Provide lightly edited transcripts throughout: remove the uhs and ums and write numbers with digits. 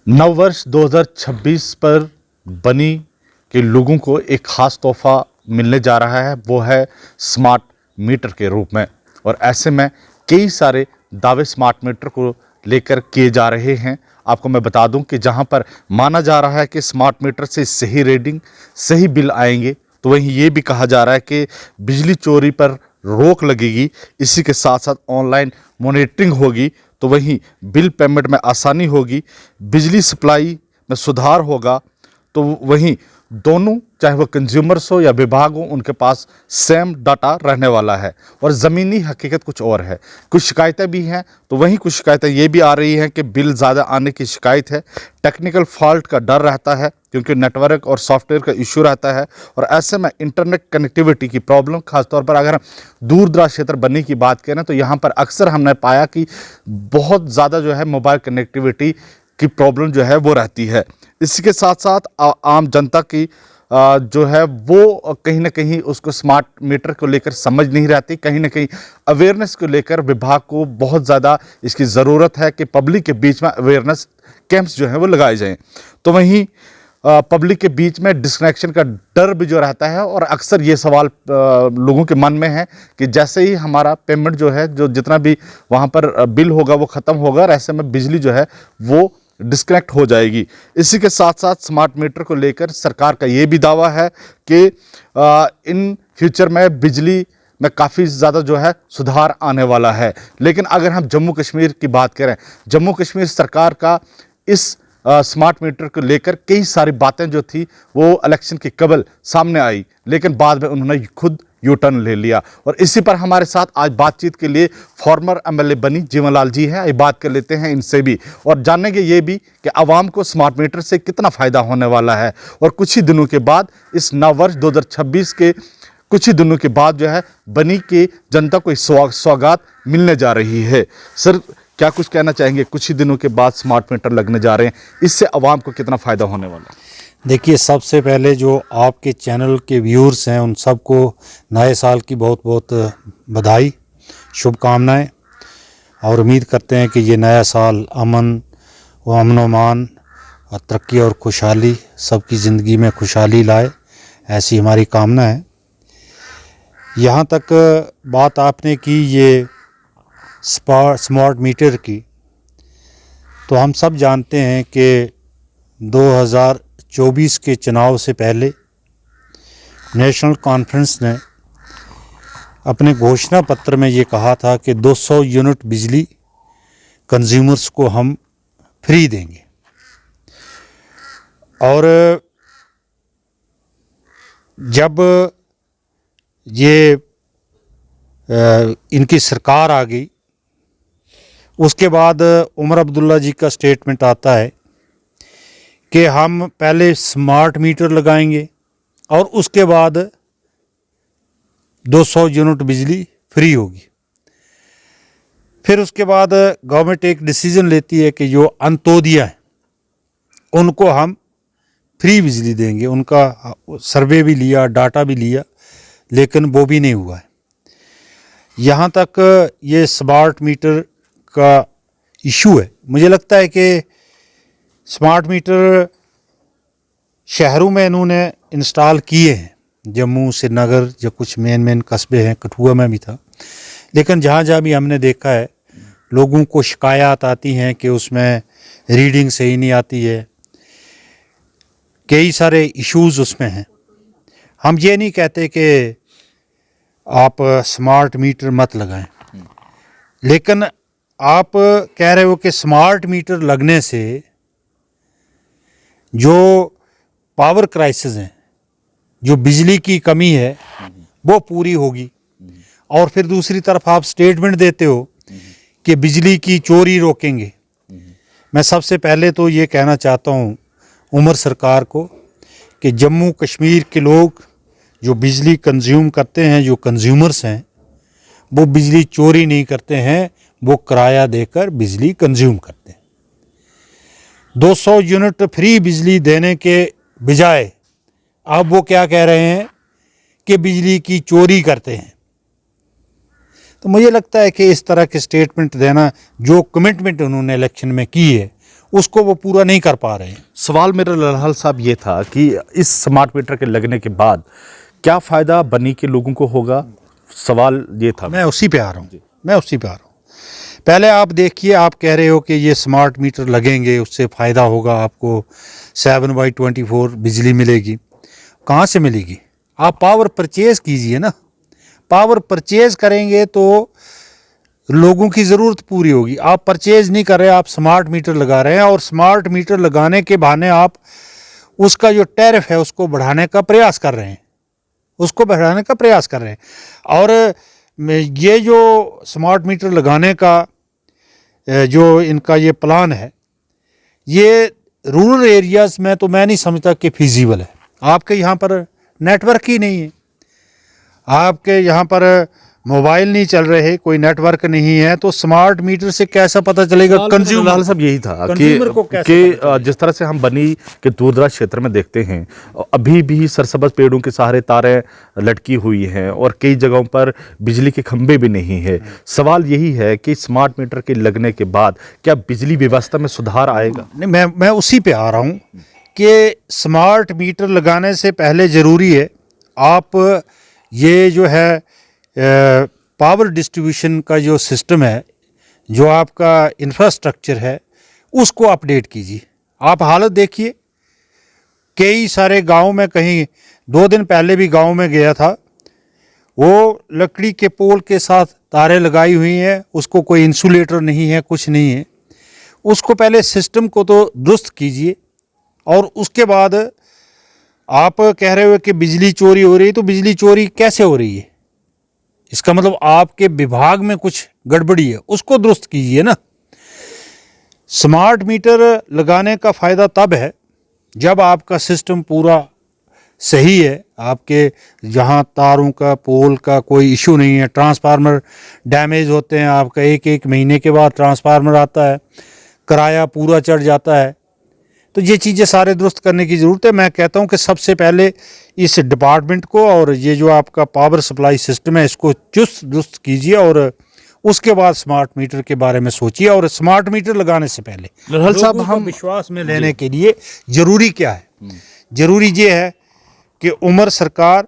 नववर्ष 2026 पर बनी के लोगों को एक ख़ास तोहफ़ा मिलने जा रहा है, वो है स्मार्ट मीटर के रूप में। और ऐसे में कई सारे दावे स्मार्ट मीटर को लेकर किए जा रहे हैं। आपको मैं बता दूं कि जहां पर माना जा रहा है कि स्मार्ट मीटर से सही रीडिंग, सही बिल आएंगे, तो वहीं ये भी कहा जा रहा है कि बिजली चोरी पर रोक लगेगी। इसी के साथ साथ ऑनलाइन मॉनिटरिंग होगी, तो वहीं बिल पेमेंट में आसानी होगी, बिजली सप्लाई में सुधार होगा। तो वहीं दोनों, चाहे वो कंज्यूमर्स हो या विभाग हो, उनके पास सेम डाटा रहने वाला है। और ज़मीनी हकीकत कुछ और है। कुछ शिकायतें भी हैं, तो वहीं कुछ शिकायतें ये भी आ रही हैं कि बिल ज़्यादा आने की शिकायत है, टेक्निकल फॉल्ट का डर रहता है क्योंकि नेटवर्क और सॉफ्टवेयर का इशू रहता है। और ऐसे में इंटरनेट कनेक्टिविटी की प्रॉब्लम, खासतौर पर अगर हम दूर दराज क्षेत्र बनने की बात करें, तो यहाँ पर अक्सर हमने पाया कि बहुत ज़्यादा जो है मोबाइल कनेक्टिविटी की प्रॉब्लम जो है वो रहती है। इसी के साथ साथ आम जनता की जो है वो कहीं ना कहीं उसको स्मार्ट मीटर को लेकर समझ नहीं रहती। कहीं ना कहीं अवेयरनेस को लेकर विभाग को बहुत ज़्यादा इसकी ज़रूरत है कि पब्लिक के बीच में अवेयरनेस कैंप्स जो हैं वो लगाए जाएं। तो वहीं पब्लिक के बीच में डिस्कनेक्शन का डर भी जो रहता है, और अक्सर ये सवाल लोगों के मन में है कि जैसे ही हमारा पेमेंट जो है, जो जितना भी वहाँ पर बिल होगा वो ख़त्म होगा, और ऐसे में बिजली जो है वो डिस्कनेक्ट हो जाएगी। इसी के साथ साथ स्मार्ट मीटर को लेकर सरकार का ये भी दावा है कि इन फ्यूचर में बिजली में काफ़ी ज़्यादा जो है सुधार आने वाला है। लेकिन अगर हम जम्मू कश्मीर की बात करें, जम्मू कश्मीर सरकार का इस स्मार्ट मीटर को लेकर कई सारी बातें जो थी वो इलेक्शन के कबल सामने आई, लेकिन बाद में उन्होंने खुद यू टर्न ले लिया। और इसी पर हमारे साथ आज बातचीत के लिए फॉर्मर एमएलए बनी जीवन लाल जी हैं। ये बात कर लेते हैं इनसे भी, और जानेंगे ये भी कि आवाम को स्मार्ट मीटर से कितना फ़ायदा होने वाला है। और कुछ ही दिनों के बाद, इस नववर्ष 2026 के कुछ ही दिनों के बाद जो है बनी के जनता को सौगात मिलने जा रही है। सर, क्या कुछ कहना चाहेंगे? कुछ ही दिनों के बाद स्मार्ट मीटर लगने जा रहे हैं, इससे आवाम को कितना फ़ायदा होने वाला है? देखिए, सबसे पहले जो आपके चैनल के व्यूअर्स हैं उन सबको नए साल की बहुत बहुत बधाई, शुभकामनाएं। और उम्मीद करते हैं कि ये नया साल अमन व अमान और तरक्की और खुशहाली, सबकी ज़िंदगी में खुशहाली लाए, ऐसी हमारी कामना है। यहाँ तक बात आपने की ये स्मार्ट मीटर की, तो हम सब जानते हैं कि 2024 के चुनाव से पहले नेशनल कॉन्फ्रेंस ने अपने घोषणा पत्र में ये कहा था कि 200 यूनिट बिजली कंज्यूमर्स को हम फ्री देंगे। और जब ये इनकी सरकार आ गई, उसके बाद उमर अब्दुल्ला जी का स्टेटमेंट आता है कि हम पहले स्मार्ट मीटर लगाएंगे और उसके बाद 200 यूनिट बिजली फ्री होगी। फिर उसके बाद गवर्नमेंट एक डिसीजन लेती है कि जो अंत्योदय हैं उनको हम फ्री बिजली देंगे। उनका सर्वे भी लिया, डाटा भी लिया, लेकिन वो भी नहीं हुआ है। यहाँ तक ये स्मार्ट मीटर का इशू है। मुझे लगता है कि स्मार्ट मीटर शहरों में इन्होंने इंस्टॉल किए हैं, जम्मू, श्रीनगर, जो कुछ मेन कस्बे हैं, कठुआ में भी था। लेकिन जहाँ जहाँ भी हमने देखा है, लोगों को शिकायत आती हैं कि उसमें रीडिंग सही नहीं आती है, कई सारे इश्यूज़ उसमें हैं। हम ये नहीं कहते कि आप स्मार्ट मीटर मत लगाएं, लेकिन आप कह रहे हो कि स्मार्ट मीटर लगने से जो पावर क्राइसिस हैं, जो बिजली की कमी है, वो पूरी होगी। और फिर दूसरी तरफ आप स्टेटमेंट देते हो कि बिजली की चोरी रोकेंगे। मैं सबसे पहले तो ये कहना चाहता हूँ उमर सरकार को कि जम्मू कश्मीर के लोग जो बिजली कंज्यूम करते हैं, जो कंज्यूमर्स हैं, वो बिजली चोरी नहीं करते हैं, वो किराया देकर बिजली कंज्यूम करते हैं। 200 यूनिट फ्री बिजली देने के बजाय अब वो क्या कह रहे हैं कि बिजली की चोरी करते हैं। तो मुझे लगता है कि इस तरह के स्टेटमेंट देना, जो कमिटमेंट उन्होंने इलेक्शन में की है, उसको वो पूरा नहीं कर पा रहे हैं। सवाल मेरा लाल साहब ये था कि इस स्मार्ट मीटर के लगने के बाद क्या फ़ायदा बनी के लोगों को होगा, सवाल ये था। मैं उसी पे आ रहा हूँ। पहले आप देखिए, आप कह रहे हो कि ये स्मार्ट मीटर लगेंगे उससे फ़ायदा होगा, आपको 7/24 बिजली मिलेगी। कहाँ से मिलेगी? आप पावर परचेज़ कीजिए ना। पावर परचेज़ करेंगे तो लोगों की ज़रूरत पूरी होगी। आप परचेज़ नहीं कर रहे, आप स्मार्ट मीटर लगा रहे हैं, और स्मार्ट मीटर लगाने के बहाने आप उसका जो टैरिफ है उसको बढ़ाने का प्रयास कर रहे हैं, और ये जो स्मार्ट मीटर लगाने का जो इनका ये प्लान है, ये रूरल एरियाज़ में तो मैं नहीं समझता कि फिजिबल है। आपके यहाँ पर नेटवर्क ही नहीं है, आपके यहाँ पर मोबाइल नहीं चल रहे, कोई नेटवर्क नहीं है, तो स्मार्ट मीटर से कैसा पता चलेगा कंज्यूमर? लाल साहब यही था कंज्यूमर को कैसे कि जिस तरह से हम बनी के दूरदराज क्षेत्र में देखते हैं, अभी भी सरसब्ज पेड़ों के सहारे तारें लटकी हुई हैं और कई जगहों पर बिजली के खंभे भी नहीं है। सवाल यही है कि स्मार्ट मीटर के लगने के बाद क्या बिजली व्यवस्था में सुधार आएगा? नहीं, मैं उसी पे आ रहा हूँ कि स्मार्ट मीटर लगाने से पहले ज़रूरी है आप ये जो है पावर डिस्ट्रीब्यूशन का जो सिस्टम है, जो आपका इंफ्रास्ट्रक्चर है, उसको अपडेट कीजिए। आप हालत देखिए, कई सारे गांव में, कहीं 2 दिन पहले भी गांव में गया था, वो लकड़ी के पोल के साथ तारें लगाई हुई हैं, उसको कोई इंसुलेटर नहीं है, कुछ नहीं है। उसको पहले सिस्टम को तो दुरुस्त कीजिए, और उसके बाद आप कह रहे हो कि बिजली चोरी हो रही है, तो बिजली चोरी कैसे हो रही है? इसका मतलब आपके विभाग में कुछ गड़बड़ी है, उसको दुरुस्त कीजिए ना। स्मार्ट मीटर लगाने का फ़ायदा तब है जब आपका सिस्टम पूरा सही है, आपके जहाँ तारों का, पोल का कोई इशू नहीं है। ट्रांसफार्मर डैमेज होते हैं, आपका 1-1 महीने के बाद ट्रांसफार्मर आता है, किराया पूरा चढ़ जाता है, तो ये चीज़ें सारे दुरुस्त करने की ज़रूरत है। मैं कहता हूँ कि सबसे पहले इस डिपार्टमेंट को, और ये जो आपका पावर सप्लाई सिस्टम है, इसको चुस्त दुरुस्त कीजिए, और उसके बाद स्मार्ट मीटर के बारे में सोचिए। और स्मार्ट मीटर लगाने से पहले लाल साहब, लोगों को हम विश्वास में लेने के लिए ज़रूरी क्या है? ज़रूरी ये है कि उमर सरकार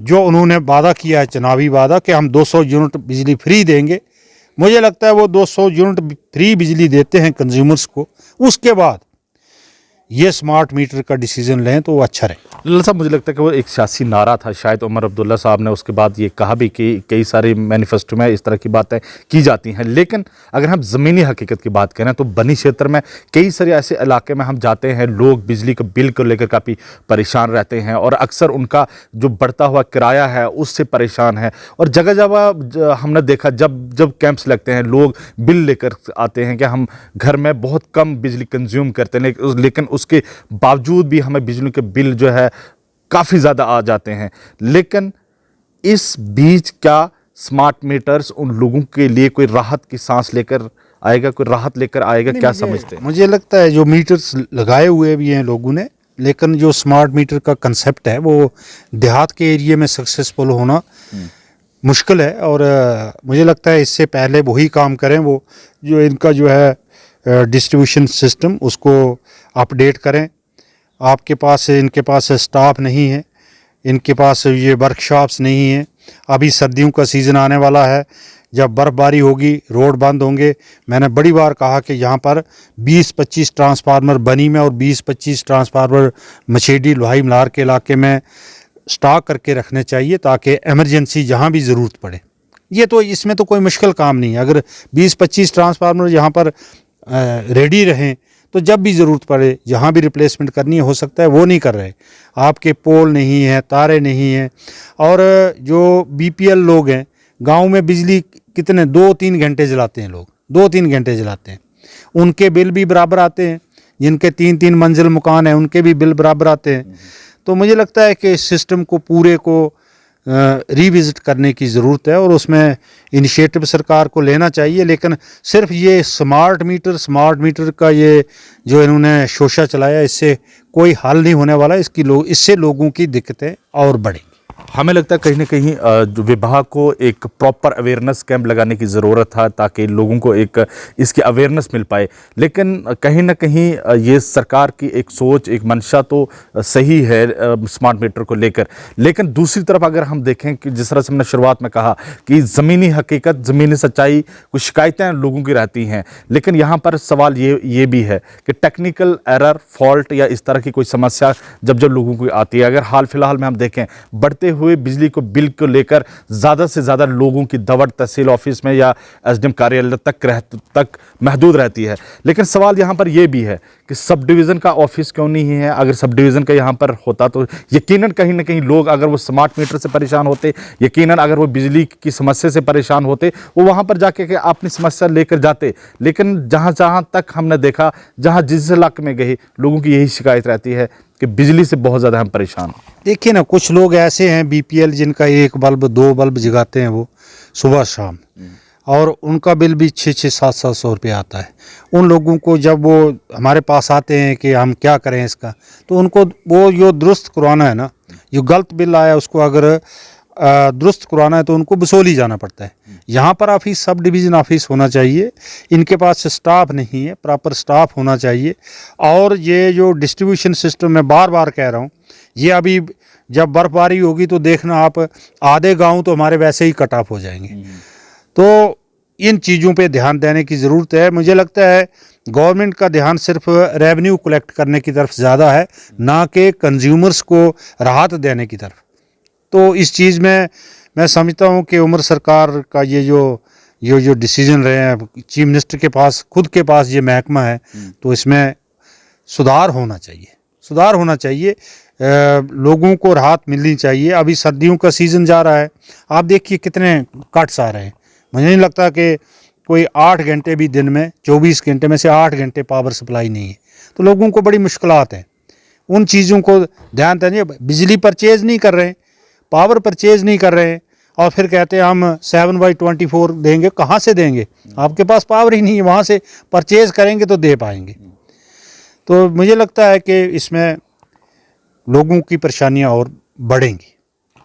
जो उन्होंने वादा किया है, चुनावी वादा, कि हम 200 यूनिट बिजली फ्री देंगे, मुझे लगता है वो 200 यूनिट फ्री बिजली देते हैं कंज्यूमर्स को, उसके बाद ये स्मार्ट मीटर का डिसीजन लें तो वो अच्छा रहे। लाल साहब, मुझे लगता है कि वो एक सियासी नारा था, शायद उमर अब्दुल्ला साहब ने उसके बाद ये कहा भी कि कई सारे मैनिफेस्टो में इस तरह की बातें की जाती हैं, लेकिन अगर हम ज़मीनी हकीकत की बात करें तो बनी क्षेत्र में कई सारे ऐसे इलाके में हम जाते हैं, लोग बिजली के बिल को लेकर काफ़ी परेशान रहते हैं, और अक्सर उनका जो बढ़ता हुआ किराया है उससे परेशान है। और जगह जगह हमने देखा, जब जब कैंप्स लगते हैं, लोग बिल लेकर आते हैं कि हम घर में बहुत कम बिजली कंज्यूम करते हैं, लेकिन उसके बावजूद भी हमें बिजली के बिल जो है काफ़ी ज़्यादा आ जाते हैं। लेकिन इस बीच क्या स्मार्ट मीटर्स उन लोगों के लिए कोई राहत की सांस लेकर आएगा, कोई राहत लेकर आएगा? क्या समझते हैं? मुझे लगता है जो मीटर्स लगाए हुए भी हैं लोगों ने, लेकिन जो स्मार्ट मीटर का कंसेप्ट है वो देहात के एरिया में सक्सेसफुल होना मुश्किल है। और मुझे लगता है इससे पहले वही काम करें, वो जो इनका जो है डिस्ट्रीब्यूशन सिस्टम, उसको अपडेट करें। आपके पास, इनके पास स्टाफ नहीं है, इनके पास ये वर्कशॉप्स नहीं है। अभी सर्दियों का सीज़न आने वाला है, जब बर्फ़बारी होगी, रोड बंद होंगे। मैंने बड़ी बार कहा कि यहाँ पर 20-25 ट्रांसफार्मर बनी में और 20-25 ट्रांसफार्मर मछेडी लोहाई मलार के इलाके में स्टॉक करके रखने चाहिए, ताकि एमरजेंसी जहाँ भी ज़रूरत पड़े। ये तो, इसमें तो कोई मुश्किल काम नहीं है। अगर 20-25 ट्रांसफार्मर यहाँ पर रेडी रहें तो जब भी ज़रूरत पड़े, जहाँ भी रिप्लेसमेंट करनी हो सकता है, वो नहीं कर रहे। आपके पोल नहीं है, तारे नहीं हैं, और जो बीपीएल लोग हैं, गांव में बिजली कितने 2-3 घंटे जलाते हैं लोग, 2-3 घंटे जलाते हैं, उनके बिल भी बराबर आते हैं। जिनके 3-3 मंजिल मकान हैं, उनके भी बिल बराबर आते हैं। तो मुझे लगता है कि इस सिस्टम को पूरे को रिविज़िट करने की ज़रूरत है, और उसमें इनिशिएटिव सरकार को लेना चाहिए। लेकिन सिर्फ ये स्मार्ट मीटर का ये जो इन्होंने शोशा चलाया, इससे कोई हल नहीं होने वाला। इससे लोगों की दिक्कतें और बढ़ेंगी। हमें लगता है कहीं ना कहीं जो विभाग को एक प्रॉपर अवेयरनेस कैंप लगाने की ज़रूरत था ताकि लोगों को एक इसकी अवेयरनेस मिल पाए, लेकिन कहीं ना कहीं ये सरकार की एक सोच, एक मंशा तो सही है स्मार्ट मीटर को लेकर, लेकिन दूसरी तरफ अगर हम देखें कि जिस तरह से हमने शुरुआत में कहा कि ज़मीनी हकीकत, ज़मीनी सच्चाई, कुछ शिकायतें लोगों की रहती हैं, लेकिन यहाँ पर सवाल ये भी है कि टेक्निकल एरर, फॉल्ट या इस तरह की कोई समस्या जब लोगों को आती है, अगर हाल फिलहाल में हम देखें बढ़ते हुए बिजली को बिल को लेकर ज़्यादा से ज़्यादा लोगों की दवड़ तहसील ऑफिस में या एसडीएम कार्यालय तक महदूद रहती है। लेकिन सवाल यहाँ पर यह भी है कि सब डिवीज़न का ऑफिस क्यों नहीं है? अगर सब डिवीज़न का यहाँ पर होता तो यकीनन कहीं ना कहीं लोग, अगर वो स्मार्ट मीटर से परेशान होते, यकीनन अगर वो बिजली की समस्या से परेशान होते, वो वहाँ पर जाके के अपनी समस्या लेकर जाते। लेकिन जहाँ तक हमने देखा, जहाँ जिस इलाके में गए, लोगों की यही शिकायत रहती है कि बिजली से बहुत ज़्यादा हम परेशान हैं। देखिए ना, कुछ लोग ऐसे हैं बीपीएल जिनका 1 बल्ब 2 बल्ब जगाते हैं वो सुबह शाम, और उनका बिल भी 600-700 रुपये आता है। उन लोगों को जब वो हमारे पास आते हैं कि हम क्या करें इसका, तो उनको वो जो दुरुस्त करवाना है ना, जो गलत बिल आया उसको अगर दुरुस्त करवाना है तो उनको बसोली जाना पड़ता है। यहाँ पर ऑफिस सब डिवीज़न ऑफिस होना चाहिए, इनके पास स्टाफ नहीं है, प्रॉपर स्टाफ होना चाहिए। और ये जो डिस्ट्रीब्यूशन सिस्टम मैं बार बार कह रहा हूँ, ये अभी जब बर्फबारी होगी तो देखना आप, आधे गांव तो हमारे वैसे ही कट ऑफ हो जाएंगे। तो इन चीज़ों पे ध्यान देने की ज़रूरत है। मुझे लगता है गवर्नमेंट का ध्यान सिर्फ रेवेन्यू कलेक्ट करने की तरफ ज़्यादा है, ना कि कंज्यूमर्स को राहत देने की तरफ। तो इस चीज़ में मैं समझता हूँ कि उमर सरकार का ये जो डिसीजन रहे हैं, चीफ मिनिस्टर के पास, खुद के पास ये महकमा है, तो इसमें सुधार होना चाहिए, लोगों को राहत मिलनी चाहिए। अभी सर्दियों का सीज़न जा रहा है, आप देखिए कितने कट्स आ रहे हैं। मुझे नहीं लगता कि कोई 8 घंटे भी दिन में, 24 घंटे में से 8 घंटे पावर सप्लाई नहीं है, तो लोगों को बड़ी मुश्किलात हैं। उन चीज़ों को ध्यान दें। बिजली परचेज़ नहीं कर रहे हैं, पावर परचेज़ नहीं कर रहे हैं, और फिर कहते हैं हम 7/24 देंगे। कहाँ से देंगे? आपके पास पावर ही नहीं है, वहाँ से परचेज़ करेंगे तो दे पाएंगे। तो मुझे लगता है कि इसमें लोगों की परेशानियां और बढ़ेंगी।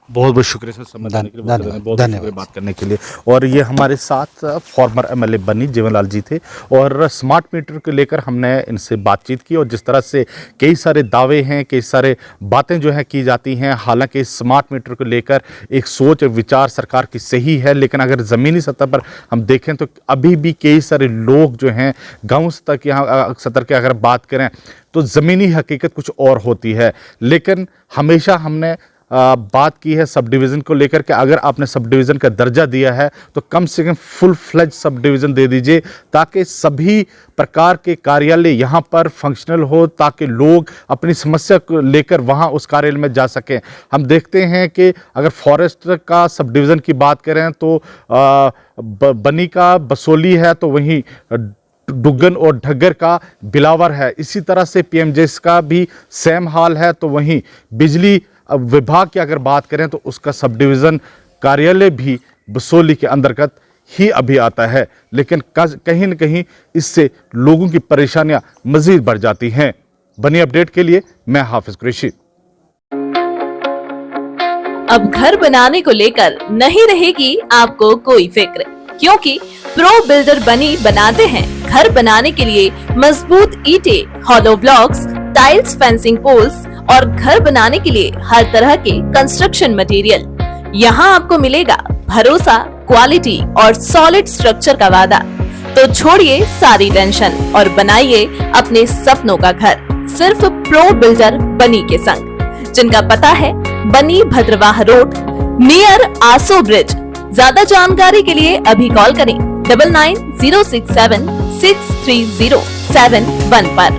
बहुत बहुत शुक्रिया सर, समय देने के लिए, बहुत शुक्रिया बात करने के लिए। और ये हमारे साथ फॉर्मर एमएलए बनी जीवनलाल जी थे, और स्मार्ट मीटर को लेकर हमने इनसे बातचीत की, और जिस तरह से कई सारे दावे हैं, कई सारे बातें जो हैं की जाती हैं। हालांकि स्मार्ट मीटर को लेकर एक सोच विचार सरकार की सही है, लेकिन अगर ज़मीनी सतह पर हम देखें तो अभी भी कई सारे लोग जो हैं गाँव स्तर की, यहाँ सतर की अगर बात करें तो ज़मीनी हकीकत कुछ और होती है। लेकिन हमेशा हमने बात की है सब डिवीज़न को लेकर के, अगर आपने सब डिवीज़न का दर्जा दिया है तो कम से कम फुल फ्लेज सब डिवीज़न दे दीजिए, ताकि सभी प्रकार के कार्यालय यहाँ पर फंक्शनल हो, ताकि लोग अपनी समस्या को लेकर वहाँ उस कार्यालय में जा सकें। हम देखते हैं कि अगर फॉरेस्ट का सब डिवीज़न की बात करें तो बनी का बसोली है, तो वहीं डुग्गन और ढग्गर का बिलावर है। इसी तरह से पीएमजेएस का भी सेम हाल है। तो वहीं बिजली विभाग की अगर बात करें तो उसका सब डिवीज़न कार्यालय भी बसोली के अंतर्गत ही अभी आता है, लेकिन कहीं न कहीं इससे लोगों की परेशानियां मजीद बढ़ जाती हैं। बनी अपडेट के लिए मैं हाफिज कुरैशी। अब घर बनाने को लेकर नहीं रहेगी आपको कोई फिक्र, क्योंकि प्रो बिल्डर बनी बनाते हैं घर बनाने के लिए मजबूत ईंटें, hollow blocks, tiles, fencing poles और घर बनाने के लिए हर तरह के कंस्ट्रक्शन मटेरियल। यहाँ आपको मिलेगा भरोसा, क्वालिटी और सॉलिड स्ट्रक्चर का वादा। तो छोड़िए सारी टेंशन और बनाइए अपने सपनों का घर सिर्फ प्रो बिल्डर बनी के संग, जिनका पता है बनी भद्रवाह रोड नियर आसो ब्रिज। ज्यादा जानकारी के लिए अभी कॉल करें 9906763071 पर।